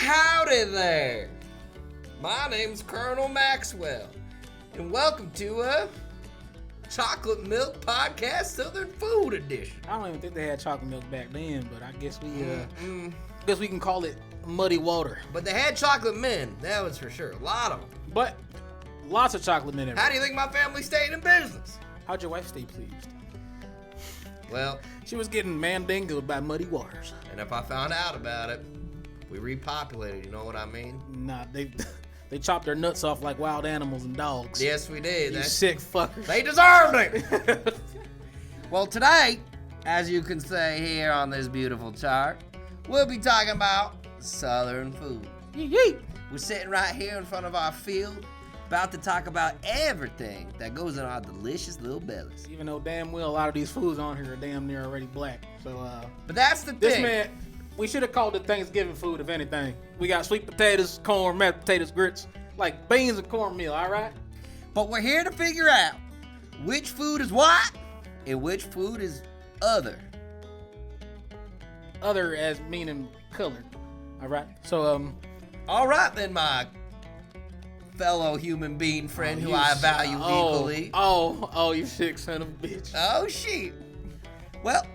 howdy there. My name's Colonel Maxwell, and welcome to a Chocolate Milk Podcast Southern Food Edition. I don't even think they had chocolate milk back then, but I guess we can call it muddy water. But they had chocolate men, that was for sure. A lot of them. But lots of chocolate men everywhere. How do you think my family stayed in business? How'd your wife stay pleased? Well, she was getting mandingoed by muddy waters. And if I found out about it, we repopulated, you know what I mean? Nah, they chopped their nuts off like wild animals and dogs. Yes, we did. You sick fuckers. They deserved it. Well, today, as you can see here on this beautiful chart, we'll be talking about Southern food. Yee. We're sitting right here in front of our field, about to talk about everything that goes in our delicious little bellies. Even though damn well a lot of these foods on here are damn near already black. So, but that's the this thing. man, we should have called it Thanksgiving food, if anything. We got sweet potatoes, corn, mashed potatoes, grits, like beans and cornmeal, all right? But we're here to figure out which food is white and which food is other. Other as meaning colored, all right? So, all right then, my fellow human being friend who I value equally. Oh, you sick son of a bitch. Oh, shit. Well,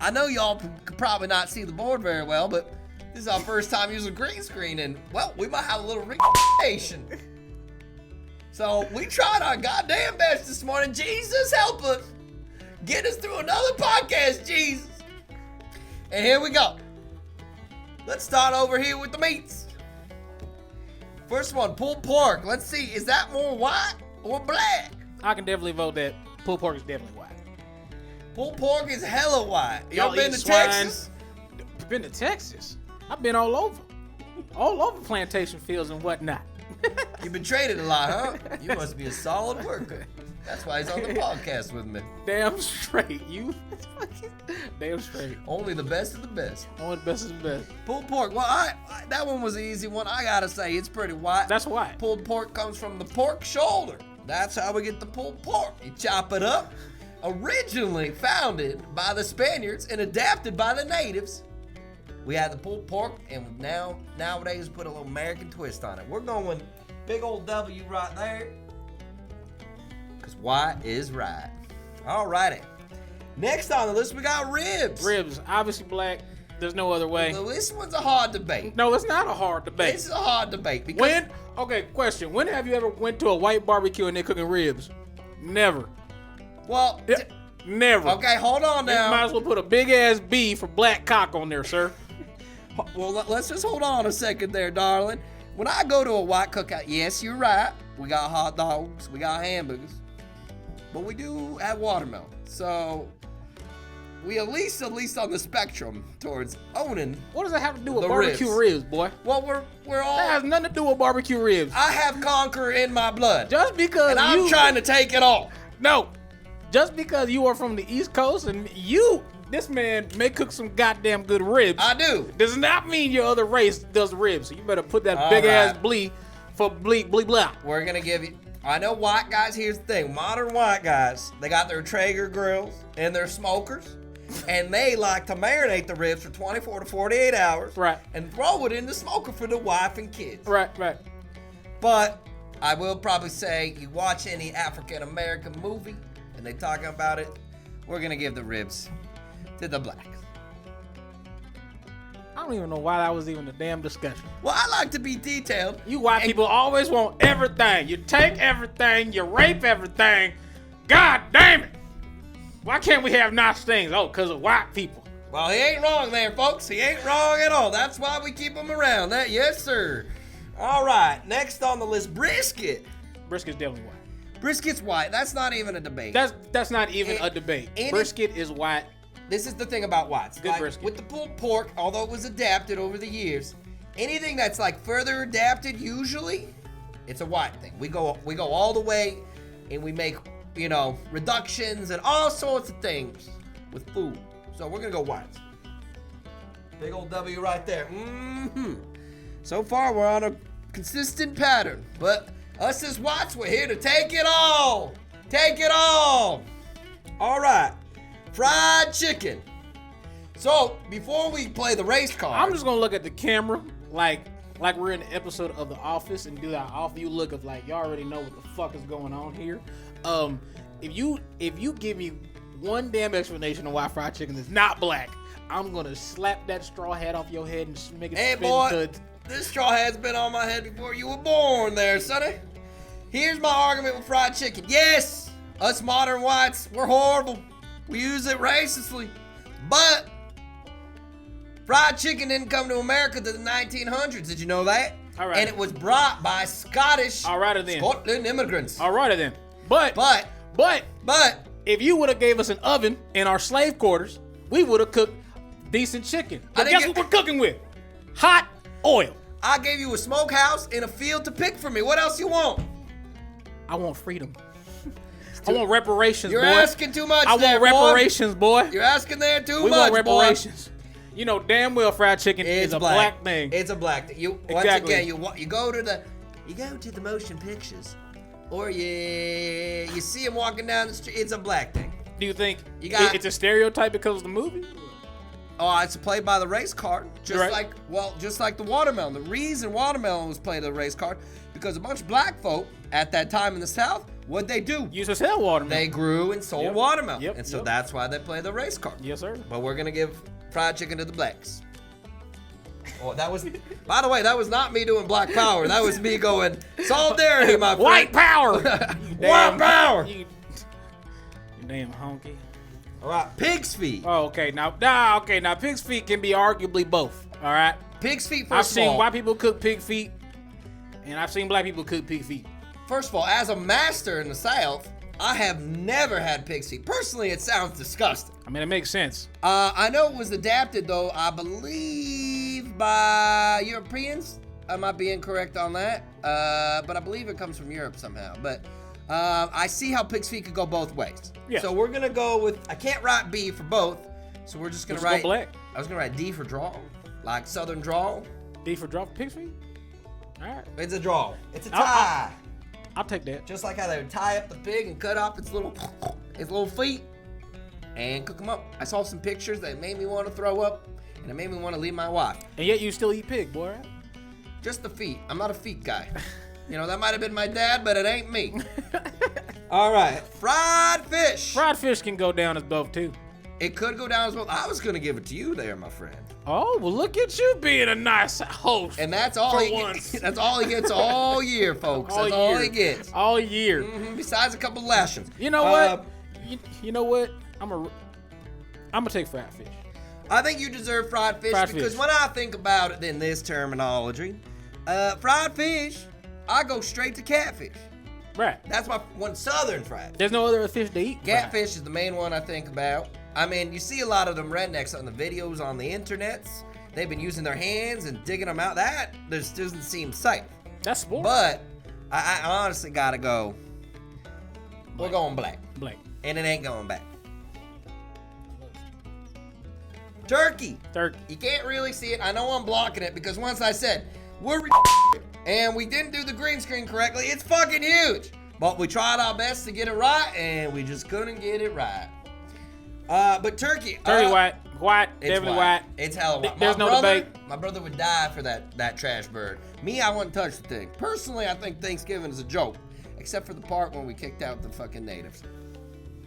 I know y'all could probably not see the board very well, but this is our first time using green screen, and, well, we might have a little recreation. So, we tried our goddamn best this morning. Jesus, help us. Get us through another podcast, Jesus. And here we go. Let's start over here with the meats. First one, pulled pork. Let's see, is that more white or black? I can definitely vote that pulled pork is definitely white. Pulled pork is hella white. Y'all been eat to swine. Texas? Been to Texas? I've been all over plantation fields and whatnot. You've been traded a lot, huh? You must be a solid worker. That's why he's on the podcast with me. Damn straight, you. Damn straight. Only the best of the best. Only the best of the best. Pulled pork. Well, that one was an easy one. I gotta say, it's pretty white. That's white. Pulled pork comes from the pork shoulder. That's how we get the pulled pork. You chop it up. Originally founded by the Spaniards and adapted by the natives, we had the pulled pork, and nowadays put a little American twist on it. We're going big old W right there, because white is right. Alrighty. Next on the list, we got ribs. Ribs, obviously black. There's no other way. Well, this one's a hard debate. No, it's not a hard debate. It's a hard debate. Because Question. When have you ever went to a white barbecue and they're cooking ribs? Never. Well, never. Okay, hold on now. You might as well put a big ass beef or black cock on there, sir. Well, let's just hold on a second there, darling. When I go to a white cookout, yes, you're right. We got hot dogs, we got hamburgers, but we do have watermelon. So we at least on the spectrum towards owning. What does that have to do with the barbecue ribs, boy? Well, we're all. That has nothing to do with barbecue ribs. I have conquer in my blood. Just because and I'm trying to take it all. No, just because you are from the East Coast and this man may cook some goddamn good ribs. I do. Does not mean your other race does ribs. So you better put that All big right. ass blee for blee blah. We're gonna give you. I know white guys. Here's the thing: modern white guys, they got their Traeger grills and their smokers, and they like to marinate the ribs for 24 to 48 hours, Right. and throw it in the smoker for the wife and kids. Right. But I will probably say, you watch any African American movie, and they talking about it, we're gonna give the ribs to the blacks. I don't even know why that was even a damn discussion. Well, I like to be detailed. You white people always want everything. You take everything, you rape everything. God damn it. Why can't we have nice things? Oh, because of white people. Well, he ain't wrong there, folks. He ain't wrong at all. That's why we keep him around. Yes, sir. All right, next on the list, brisket. Brisket's definitely white. Brisket's white. That's not even a debate. That's not even a debate. Brisket is white. This is the thing about whites. Good brisket. With the pulled pork, although it was adapted over the years, anything that's like further adapted, usually, it's a white thing. We go all the way, and we make, reductions and all sorts of things with food. So we're gonna go whites. Big old W right there. So far, we're on a consistent pattern, but us as whites, we're here to take it all. Take it all. All right. Fried chicken. So, before we play the race card... I'm just going to look at the camera like we're in an episode of The Office and do that off-view look of like y'all already know what the fuck is going on here. If you give me one damn explanation on why fried chicken is not black, I'm gonna slap that straw hat off your head and make it Hey spin boy, to this straw hat's been on my head before you were born there, sonny. Here's my argument with fried chicken. Yes, us modern whites, we're horrible. We use it racistly. But fried chicken didn't come to America to the 1900s. Did you know that? All right. And it was brought by Scottish Scotland immigrants. Alrighty then. But if you would have gave us an oven in our slave quarters, we would have cooked decent chicken. But guess what we're cooking with? Hot oil. I gave you a smokehouse in a field to pick for me. What else you want? I want freedom. I want reparations, You're boy. asking too much. I want reparations, boy. You're asking there too much. We want reparations. Boy. You know damn well fried chicken is a black thing. It's a black thing. Once again, you go to the motion pictures, or you see him walking down the street. It's a black thing. Do you think it's a stereotype because of the movie? Oh, it's played by the race card, just right. like the watermelon. The reason watermelon was played by the race card because a bunch of black folk at that time in the South, what'd they do? Used to sell watermelon. They grew and sold watermelon, Yep. and so that's why they play the race card. Yes, sir. But we're gonna give fried chicken to the blacks. Oh, that was. By the way, that was not me doing black power. That was me going solidarity, my friend. White power. White power. You damn honky. All right, pig's feet. Oh, okay. Now, pig's feet can be arguably both. All right. Pig's feet. I've seen white people cook pig feet, and I've seen black people cook pig feet. First of all, as a master in the South, I have never had pig's feet. Personally, it sounds disgusting. I mean, it makes sense. I know it was adapted, though, I believe, by Europeans. I might be incorrect on that, but I believe it comes from Europe somehow. But I see how pig's feet could go both ways. Yes. So we're going to go with, I can't write B for both, so we're just going to write, black. I was going to write D for draw, like Southern draw. D for draw pig's feet? All right. It's a draw. It's a tie. I'll take that. Just like how they would tie up the pig and cut off its little feet and cook them up. I saw some pictures that made me want to throw up, and it made me want to leave my wife. And yet you still eat pig, boy, right? Just the feet. I'm not a feet guy. You know, that might have been my dad, but it ain't me. All right. Fried fish. Fried fish can go down as both, too. It could go down as well. I was going to give it to you there, my friend. Oh, well, look at you being a nice host. And that's all he gets. That's all he gets all year, folks. That's all he gets. All year. Mm-hmm. Besides a couple lashings. You know what? You know what? I'm gonna take fried fish. I think you deserve fried fish because when I think about it in this terminology, fried fish, I go straight to catfish. Right. That's my one southern fried. There's no other fish to eat. Catfish is the main one I think about. I mean, you see a lot of them rednecks on the videos on the internets. They've been using their hands and digging them out. That just doesn't seem safe. That's sport. But I honestly gotta go. We're going black. Black. And it ain't going back. Turkey. You can't really see it. I know I'm blocking it because once I said, we're and we didn't do the green screen correctly. It's fucking huge. But we tried our best to get it right, and we just couldn't get it right. But turkey. White. Definitely white. It's hella white. There's no debate. My brother would die for that trash bird. Me, I wouldn't touch the thing. Personally, I think Thanksgiving is a joke. Except for the part when we kicked out the fucking natives.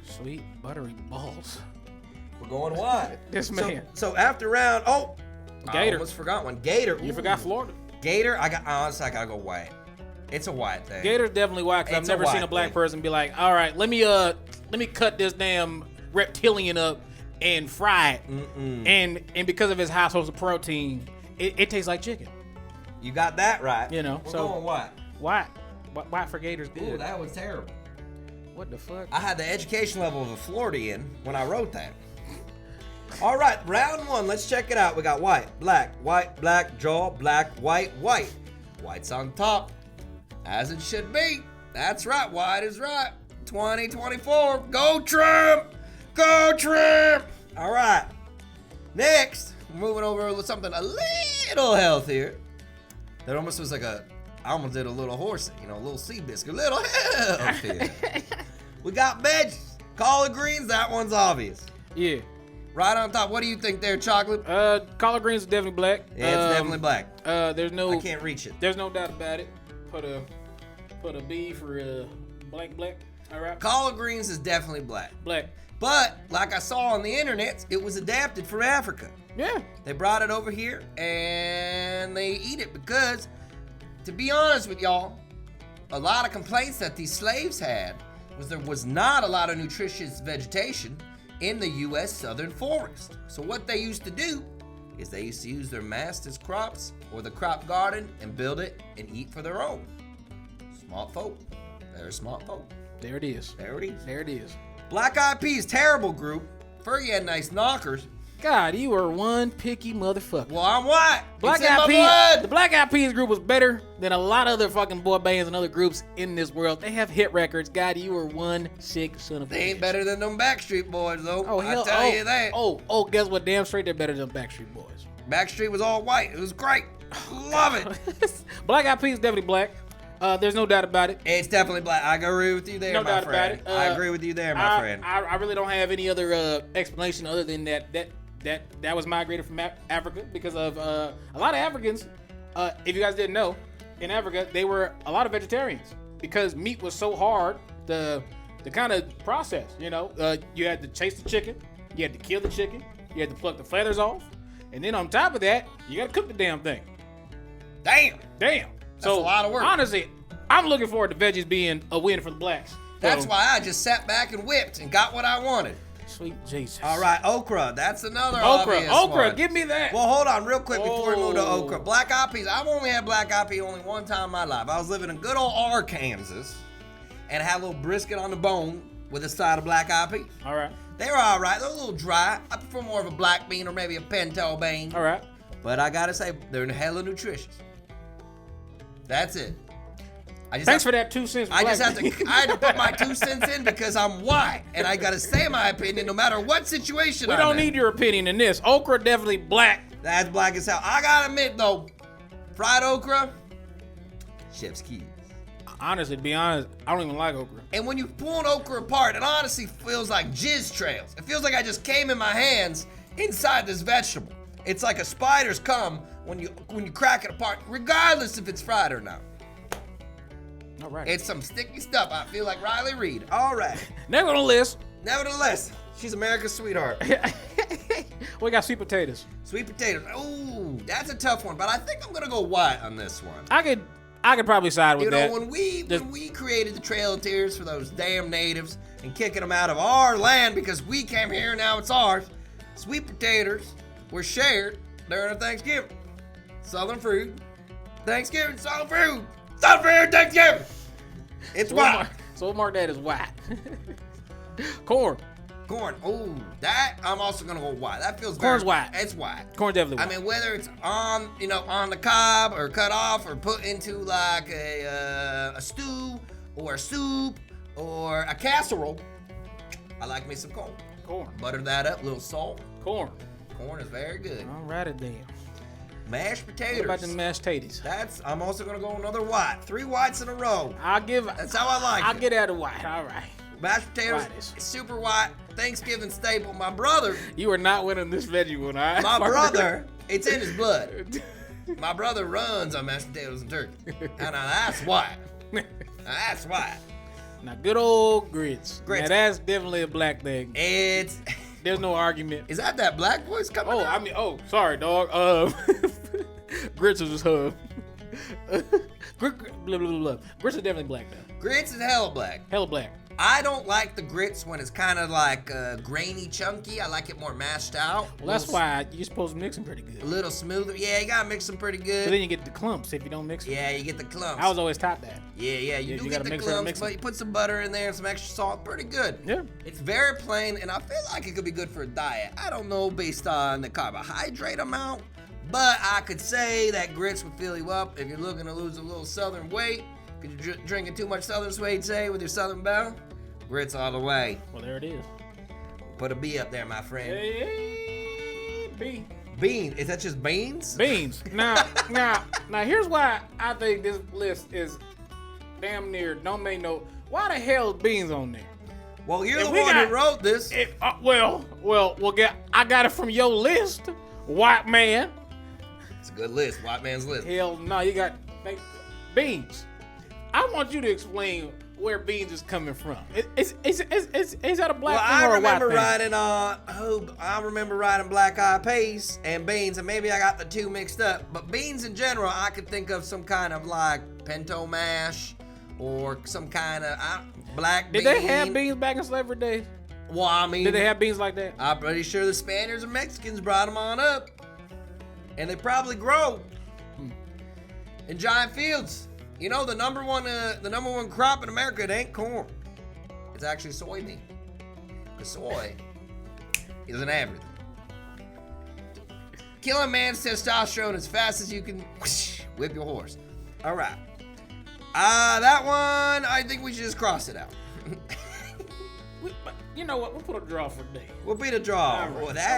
Sweet buttery balls. We're going white. This man. So after round, Gator. I almost forgot one. Gator. You forgot Florida. Gator, honestly, I gotta go white. It's a white thing. Gator's definitely white because I've never seen a black person be like, all right, let me cut this damn reptilian up and fry it. And because of its high source of protein, it tastes like chicken. You got that right. You know, we're going white. White for Gator's good. Ooh, that was terrible. What the fuck? I had the education level of a Floridian when I wrote that. All right, round one. Let's check it out. We got white, black, draw, black, white. White's on top, as it should be. That's right. White is right. 2024. Go Trump! Go Trump! All right. Next, we're moving over to something a little healthier. That almost was like I almost did a little horsey, a little sea biscuit, a little healthier. We got veggies. Collard greens, that one's obvious. Yeah. Right on top. What do you think there, Chocolate? Collard greens is definitely black. Yeah, it's definitely black. There's no. I can't reach it. There's no doubt about it. Put a B for black. All right. Collard greens is definitely black. Black. But like I saw on the internet, it was adapted from Africa. Yeah. They brought it over here and they eat it because, to be honest with y'all, a lot of complaints that these slaves had was there was not a lot of nutritious vegetation in the U.S. southern forest. So what they used to do is they used to use their master's crops or the crop garden and build it and eat for their own. Smart folk. They're smart folk. There it is. There it is. There it is. Black Eyed Peas, terrible group. Fergie had nice knockers. God, you are one picky motherfucker. Well, I'm white. Black It's in my Eyed Peas. blood. The Black Eyed Peas group was better than a lot of other fucking boy bands and other groups in this world. They have hit records. God, you are one sick son of a bitch. They ain't better than them Backstreet Boys, though. Oh, hell, I tell you that. Oh, guess what? Damn straight they're better than Backstreet Boys. Backstreet was all white. It was great. Love it. Black Eyed Peas definitely black. There's no doubt about it. It's definitely black. I agree with you there, No my doubt friend. about it. I agree with you there, my friend. I really don't have any other explanation other than that was migrated from Africa because of a lot of Africans. If you guys didn't know, in Africa they were a lot of vegetarians because meat was so hard to kind of process. You know, you had to chase the chicken, you had to kill the chicken, you had to pluck the feathers off, and then on top of that, you got to cook the damn thing. Damn. That's a lot of work. Honestly, I'm looking forward to veggies being a win for the blacks. That's So, why I just sat back and whipped and got what I wanted. Sweet Jesus. All right, okra. That's another obvious Okra, one. give me that. Well, hold on real quick before we move to Oh. okra. Black Eyed Peas. I've only had Black Eyed Peas only one time in my life. I was living in good old Arkansas and had a little brisket on the bone with a side of Black Eyed Peas. All right. They were all right. They're a little dry. I prefer more of a black bean or maybe a pinto bean. All right. But I gotta say, they're hella nutritious. That's it. Thanks for that 2 cents. I had to put my 2 cents in because I'm white and I gotta say my opinion no matter what situation We I'm don't in. need your opinion in this. Okra definitely black. That's black as hell. I gotta admit though, fried okra, chef's kiss. Honestly, to be honest, I don't even like okra. And when you pull an okra apart, it honestly feels like jizz trails. It feels like I just came in my hands inside this vegetable. It's like a spider's cum when you crack it apart, regardless if it's fried or not. All right. It's some sticky stuff. I feel like Riley Reid. All right. Next on the list, Nevertheless, she's America's sweetheart. we got sweet potatoes. Sweet potatoes. Ooh, that's a tough one, but I think I'm gonna go white on this one. I could probably side with You that. know, when we created the Trail of Tears for those damn natives and kicking them out of our land because we came here and now it's ours, sweet potatoes were shared during Thanksgiving. Southern food. Thanksgiving, Southern food. Southern food, Thanksgiving. It's white. So we'll mark that as white. Corn. Corn. Ooh, that I'm also gonna go white. That feels Corn's very, white. It's white. Corn definitely I white. mean, whether it's on the cob or cut off or put into like a stew or a soup or a casserole, I like me some corn. Corn. Butter that up, little salt. Corn. Corn is very good. All righty then. Mashed potatoes. What about the mashed potatoes? I'm also gonna go another white. 3 whites in a row. That's how I like I'll it. get out of white. All right. Mashed potatoes, Whitest. super white. Thanksgiving staple. My brother, You are not winning this veggie one, all right? my brother, it's in his blood. My brother runs on mashed potatoes and turkey. And that's why. That's why. Now, good old grits. Grits. Now, that's definitely a black thing. It's. There's no argument. Is that black voice coming out? Sorry, dog. Grits is his hub. Blah, blah, blah, blah. Grits is definitely black, though. Grits is hella black. Hella black. I don't like the grits when it's kind of like grainy, chunky. I like it more mashed out. Well, that's why you're supposed to mix them pretty good. A little smoother. Yeah, you gotta mix them pretty But good. then you get the clumps if you don't mix them. Yeah, you get the clumps. I was always taught that. Yeah, you do get gotta the mix it and clumps, mix but it. you put some butter in there and some extra salt. Pretty good. Yeah. It's very plain, and I feel like it could be good for a diet. I don't know based on the carbohydrate amount, but I could say that grits would fill you up if you're looking to lose a little southern weight. Because you're drinking too much southern sweet, say, with your southern belle. Grits all the way. Well, there it is. Put a B up there, my friend. Hey, B. Bean. Is that just beans? Beans. Now, here's why I think this list is damn near don't make no. Why the hell is beans on there? Well, you're the one who wrote this. I got it from your list, white man. It's a good list, white man's list. Hell no, you got beans. I want you to explain where beans is coming from. Is that a black thing or a white thing? I remember writing Black Eyed Peas and beans, and maybe I got the two mixed up. But beans in general, I could think of some kind of like pinto mash or some kind of black bean. Did they have beans back in slavery days? Well, I mean, did they have beans like that? I'm pretty sure the Spaniards and Mexicans brought them on up, and they probably grow in giant fields. You know, the number one crop in America, it ain't corn. It's actually soybean. The soy is an everything. Kill a man's testosterone as fast as you can whip your horse. All right. That one, I think we should just cross it out. You know what? We'll put a draw for today. We'll beat a draw. Right.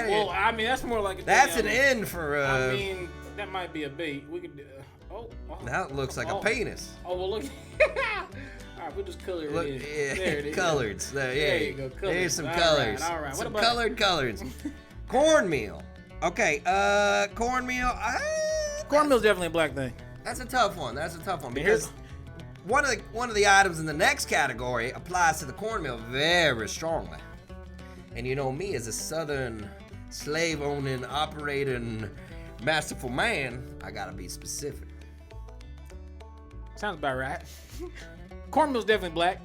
Well, I mean, that's more like a that's an end for. I mean, that might be a bait. We could. That looks like a penis. Oh, well, look. All right, we'll just color it in. Yeah, there it is. Coloreds. There you go. Colors. There's some colors. All right. Some colored colors. Cornmeal. Okay, cornmeal. Cornmeal's definitely a black thing. That's a tough one. Because one of the items in the next category applies to the cornmeal very strongly. And you know me, as a southern slave-owning, operating, masterful man, I gotta be specific. Sounds about right. Cornmeal's definitely black.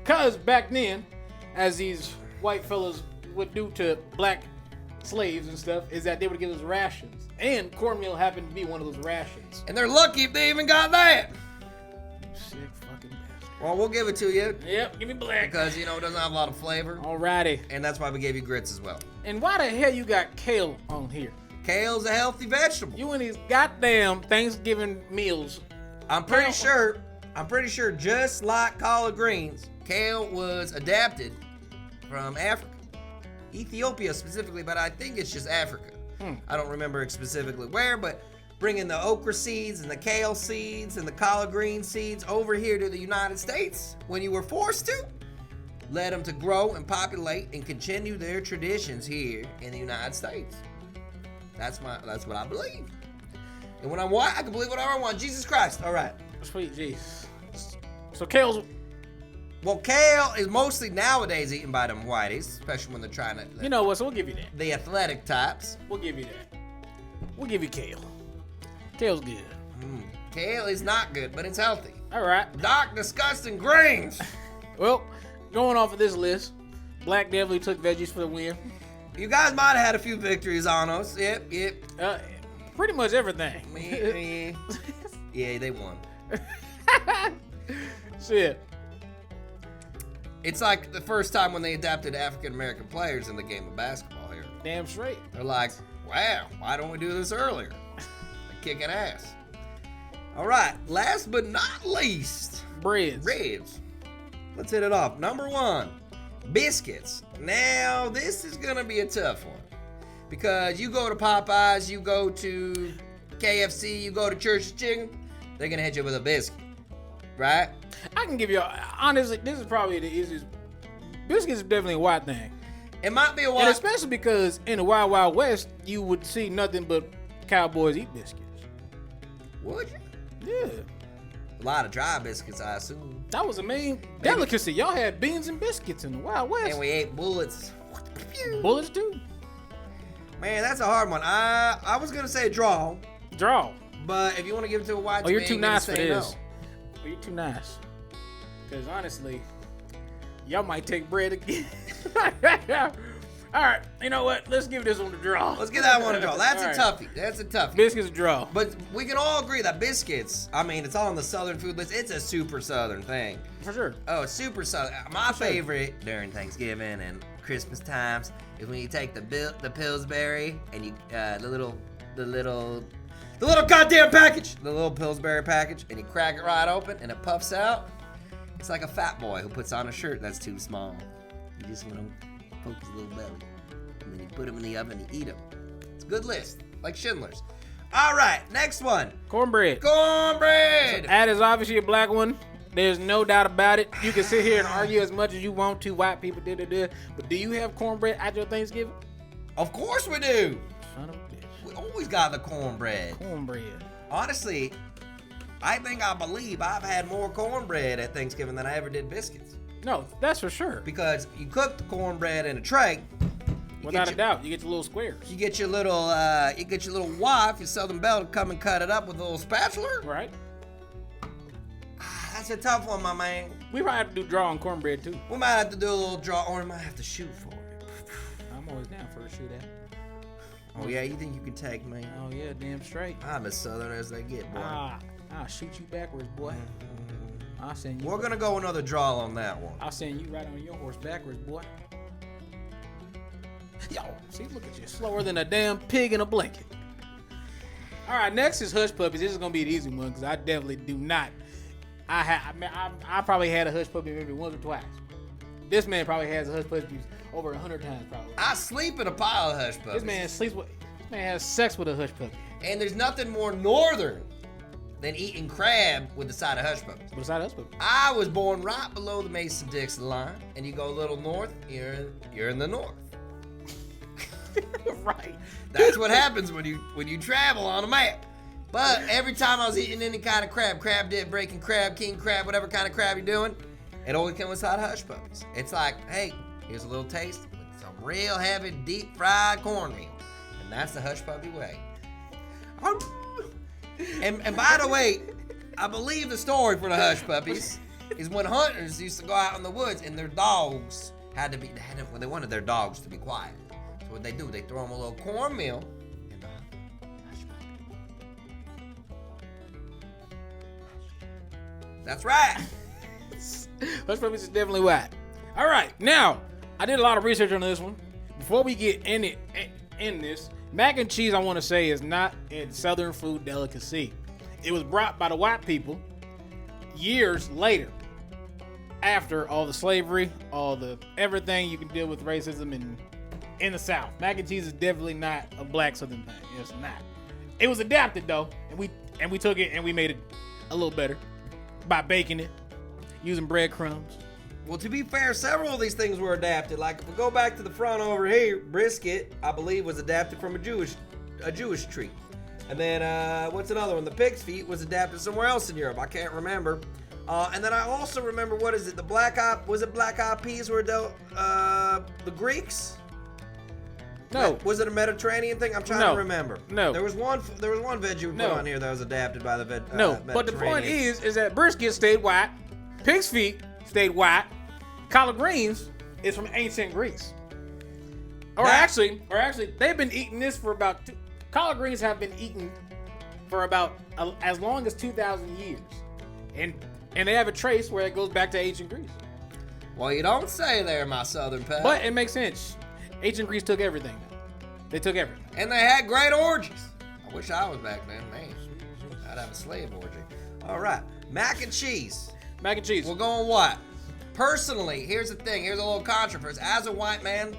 Cause back then, as these white fellas would do to black slaves and stuff, is that they would give us rations. And cornmeal happened to be one of those rations. And they're lucky if they even got that. Sick fucking bastard. Well, we'll give it to you. Yep, give me black. Because, it doesn't have a lot of flavor. Alrighty. And that's why we gave you grits as well. And why the hell you got kale on here? Kale's a healthy vegetable. You and these goddamn Thanksgiving meals. I'm pretty sure just like collard greens, kale was adapted from Africa. Ethiopia specifically, but I think it's just Africa. I don't remember specifically where, but bringing the okra seeds and the kale seeds and the collard green seeds over here to the United States when you were forced to, led them to grow and populate and continue their traditions here in the United States. That's what I believe. And when I'm white, I can believe whatever I want. Jesus Christ. All right. Sweet Jesus. So kale's... Well, kale is mostly nowadays eaten by them whiteys, especially when they're trying to... You know what? So we'll give you that. The athletic types. We'll give you that. We'll give you kale. Kale's good. Kale is not good, but it's healthy. All right. Dark, disgusting greens. Well, going off of this list, Black definitely took veggies for the win. You guys might have had a few victories on us. Yep. Pretty much everything. Yeah, they won. Shit. It's like the first time when they adapted African American players in the game of basketball here. Damn straight. They're like, wow, why don't we do this earlier? They're kicking ass. All right, last but not least, breads. Let's hit it off. Number 1, biscuits. Now, this is gonna be a tough one because you go to Popeyes, you go to KFC, you go to Church's Chicken, they're gonna hit you with a biscuit, right? I can give you, honestly, this is probably the easiest. Biscuits is definitely a white thing. It might be a white, and especially because in the Wild Wild West, you would see nothing but cowboys eat biscuits. Would you? Yeah. A lot of dry biscuits, I assume. That was a main delicacy. Y'all had beans and biscuits in the Wild West. And we ate bullets. Bullets too. Man, that's a hard one. I was gonna say draw. But if you want to give it to a white, you're too nice for this. No. You're too nice. Because honestly, y'all might take bread again. All right, you know what? Let's give this one a draw. Let's give that one a draw. That's a toughie. That's a toughie. Biscuits a draw. But we can all agree that biscuits, I mean, it's all on the southern food list. It's a super southern thing. For sure. Oh, super southern. My favorite during Thanksgiving and Christmas times is when you take the Pillsbury and you the little goddamn package, the little Pillsbury package, and you crack it right open and it puffs out. It's like a fat boy who puts on a shirt that's too small. You just want to poke his little belly, and then you put them in the oven and eat them. It's a good list, like Schindler's. All right, next one. Cornbread. So that is obviously a black one. There's no doubt about it. You can sit here and argue as much as you want to. White people did it, but do you have cornbread at your Thanksgiving? Of course we do. Son of a bitch. We always got the cornbread. Cornbread. Honestly, I believe I've had more cornbread at Thanksgiving than I ever did biscuits. No, that's for sure. Because you cook the cornbread in a tray. Without a doubt, you get your little squares. You get your little wife, your Southern Belle, to come and cut it up with a little spatula. Right. That's a tough one, my man. We might have to do draw on cornbread too. We might have to do a little draw, or we might have to shoot for it. I'm always down for a shoot at. Oh yeah, you think you can take me? Oh yeah, damn straight. I'm as Southern as they get, boy. I'll shoot you backwards, boy. I'll send you. We're gonna go another draw on that one. I'll send you right on your horse backwards, boy. Yo, see, look at you, slower than a damn pig in a blanket. All right, next is hush puppies. This is gonna be an easy one because I definitely do not. I probably had a hush puppy maybe once or twice. This man probably has a hush puppy over 100 times probably. I sleep in a pile of hush puppies. This man has sex with a hush puppy. And there's nothing more northern than eating crab with a side of hush puppies. With a side of hush puppy. I was born right below the Mason-Dixon line, and you go a little north, you're in the north. Right. That's what happens when you travel on a map. But every time I was eating any kind of crab dip, breaking crab, king crab, whatever kind of crab you're doing, it always comes with side of hush puppies. It's like, hey, here's a little taste with some real heavy, deep fried cornmeal. And that's the hush puppy way. And by the way, I believe the story for the hush puppies is when hunters used to go out in the woods and their dogs they wanted their dogs to be quiet. So what they do, they throw them a little cornmeal in the hush puppy. That's right. Hush puppies is definitely white. All right, now I did a lot of research on this one. Before we get in this, mac and cheese, I want to say, is not a Southern food delicacy. It was brought by the white people years later, after all the slavery, all the everything you can deal with racism in the South. Mac and cheese is definitely not a black Southern thing. It's not. It was adapted though, and we took it and we made it a little better by baking it, using breadcrumbs. Well, to be fair, several of these things were adapted. Like if we go back to the front over here, brisket, I believe, was adapted from a Jewish treat. And then what's another one? The pig's feet was adapted somewhere else in Europe. I can't remember. And then I also remember, what is it? The black eyed peas were the Greeks? No. Was it a Mediterranean thing? I'm trying to remember. No. There was one veg you put on here that was adapted by the No, but the point is that brisket stayed white, pig's feet stayed white, collard greens is from ancient Greece. Or actually, they've been eating this for about collard greens have been eaten for about as long as 2,000 years, and they have a trace where it goes back to ancient Greece. Well, you don't say there, my Southern pal. But it makes sense. Ancient Greece took everything. They took everything. And they had great orgies. I wish I was back then, man. I'd have a slave orgy. All right, mac and cheese. Mac and cheese. We're going what? Personally, here's the thing. Here's a little controversy. As a white man,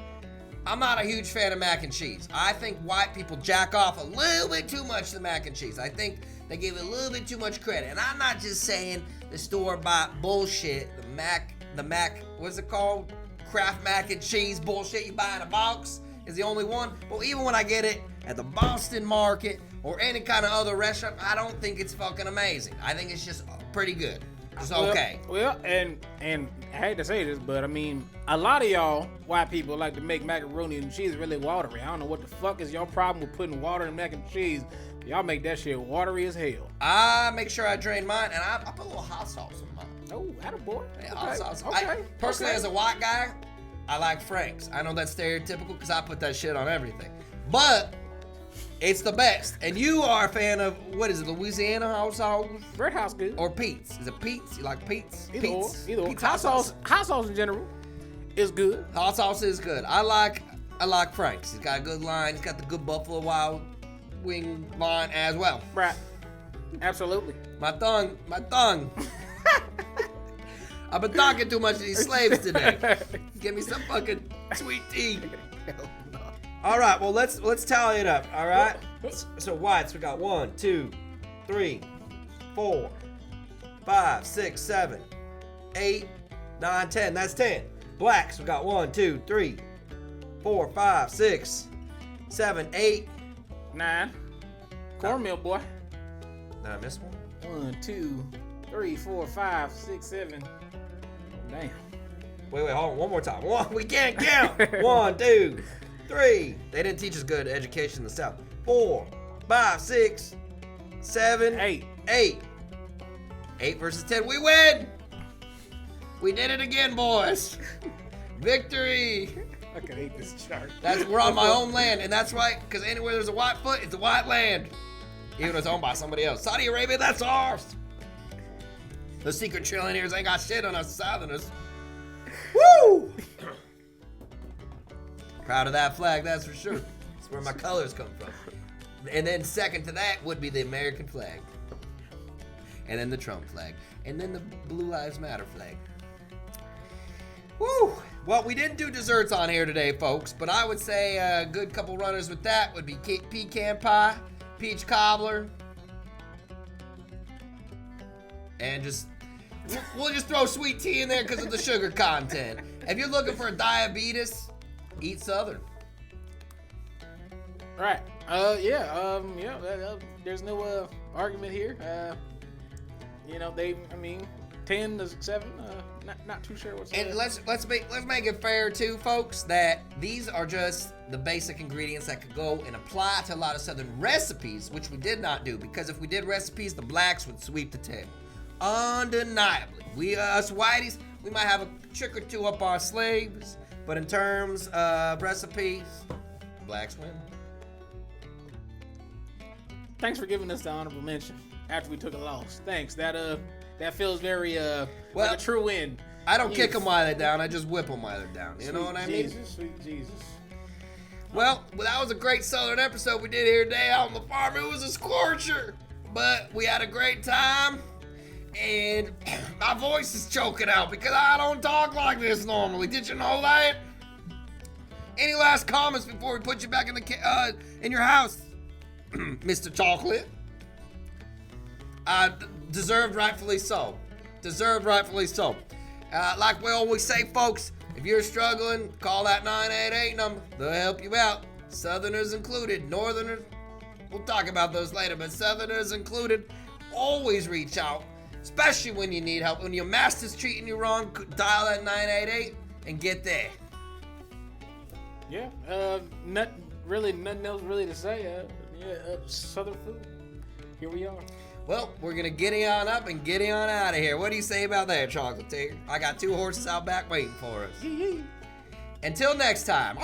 I'm not a huge fan of mac and cheese. I think white people jack off a little bit too much to mac and cheese. I think they give it a little bit too much credit. And I'm not just saying the store-bought bullshit, the mac, what's it called? Kraft mac and cheese bullshit you buy in a box is the only one. But even when I get it at the Boston Market or any kind of other restaurant, I don't think it's fucking amazing. I think it's just pretty good. It's okay. Well, and I hate to say this, but I mean, a lot of y'all white people like to make macaroni and cheese really watery. I don't know what the fuck is your problem with putting water in mac and cheese. Y'all make that shit watery as hell. I make sure I drain mine, and I put a little hot sauce in mine. Oh, attaboy. Yeah, Okay. hot sauce. Okay. Personally, as a white guy, I like Frank's. I know that's stereotypical because I put that shit on everything. But it's the best. And you are a fan of, what is it, Louisiana hot sauce? Red House good. Or Pete's? Is it Pete's? You like Pete's? Either Pete's. or. Pete's Hot sauce in general is good. Hot sauce is good. I like Frank's. He's got a good line. He's got the good Buffalo Wild Wing line as well. Right. Absolutely. My tongue. I've been talking too much to these slaves today. Give me some fucking sweet tea. All right, well let's tally it up. All right. So whites, we got 1, 2, 3, 4, 5, 6, 7, 8, 9, 10. That's 10. Blacks, we got 1, 2, 3, 4, 5, 6, 7, 8, 9. Cornmeal boy. Did I miss one? 1, 2, 3, 4, 5, 6, 7. Oh, damn. Wait, hold on. One more time. We can't count. 1, 2, 3. They didn't teach us good education in the South. 4, 5, 6, 7, 8. 8. 8 versus 10. We win. We did it again, boys. Victory. I can hate this chart. We're on my own land, and that's right, because anywhere there's a white foot, it's a white land. Even if it's owned by somebody else. Saudi Arabia, that's ours. The secret trillionaires ain't got shit on us Southerners. Woo! Proud of that flag, that's for sure. That's where my colors come from. And then second to that would be the American flag. And then the Trump flag. And then the Blue Lives Matter flag. Woo! Well, we didn't do desserts on here today, folks, but I would say a good couple runners with that would be pecan pie, peach cobbler, and we'll just throw sweet tea in there because of the sugar content. If you're looking for diabetes, eat Southern. Right. There's no argument here. 10 to 7. Not too sure what's. And let's make it fair too, folks, that these are just the basic ingredients that could go and apply to a lot of Southern recipes, which we did not do, because if we did recipes, the blacks would sweep the table. Undeniably. We us whiteys, we might have a trick or two up our sleeves, but in terms of recipes, blacks win. Thanks for giving us the honorable mention after we took a loss. Thanks. That feels very like a true win. I don't kick them while they're down. I just whip them while they're down. You know what I mean? Sweet Jesus. Well, that was a great Southern episode we did here today out on the farm. It was a scorcher, but we had a great time. And my voice is choking out because I don't talk like this normally. Did you know that? Any last comments before we put you back in your house, Mr. Chocolate? Deserved rightfully so. Like we always say, folks, if you're struggling, call that 988 number. They'll help you out. Southerners included. Northerners, we'll talk about those later, but Southerners included, always reach out, especially when you need help. When your master's treating you wrong, dial that 988 and get there. Yeah, nothing else really to say. Southern food. Here we are. Well, we're going to giddy on up and giddy on out of here. What do you say about that, Chocolatier? I got 2 horses out back waiting for us. Until next time.